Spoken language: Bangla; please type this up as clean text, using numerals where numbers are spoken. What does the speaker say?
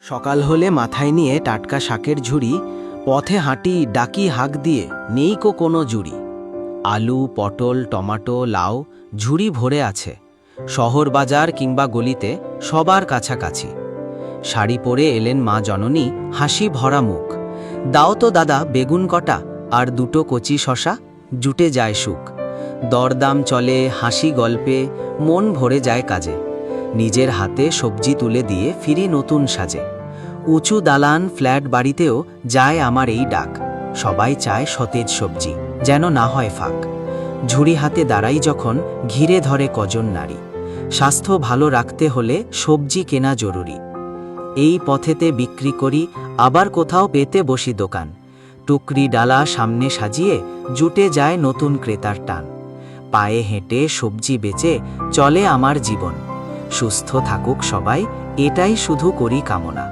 সকাল হলে মাথায় নিয়ে টাটকা শাকের ঝুড়ি, পথে হাঁটি ডাকি হাঁক দিয়ে, নেই কো কোনো জুড়ি। আলু, পটল, টমাটো, লাউ ঝুড়ি ভরে আছে। শহর বাজার কিংবা গলিতে সবার কাছাকাছি। শাড়ি পরে এলেন মা জননী, হাসি ভরা মুখ। দাও তো দাদা বেগুন কটা, আর দুটো কচি শশা, জুটে যায় সুখ। দরদাম চলে, হাসি গল্পে, মন ভরে যায় কাজে। নিজের হাতে সবজি তুলে দিয়ে ফিরি নতুন সাজে। উঁচু দালান ফ্ল্যাট বাড়িতেও যায় আমার এই ডাক। সবাই চায় সতেজ সবজি, যেন না হয় ফাঁক। ঝুড়ি হাতে দাঁড়াই যখন, ঘিরে ধরে কজন নারী। স্বাস্থ্য ভালো রাখতে হলে সবজি কেনা জরুরি। এই পথেতে বিক্রি করি, আবার কোথাও পেতে বসি দোকান। টুকরি ডালা সামনে সাজিয়ে জুটে যায় নতুন ক্রেতার টান। পায়ে হেঁটে সবজি বেচে চলে আমার জীবন। সুস্থ থাকুক সবাই, এটাই শুধু করি কামনা।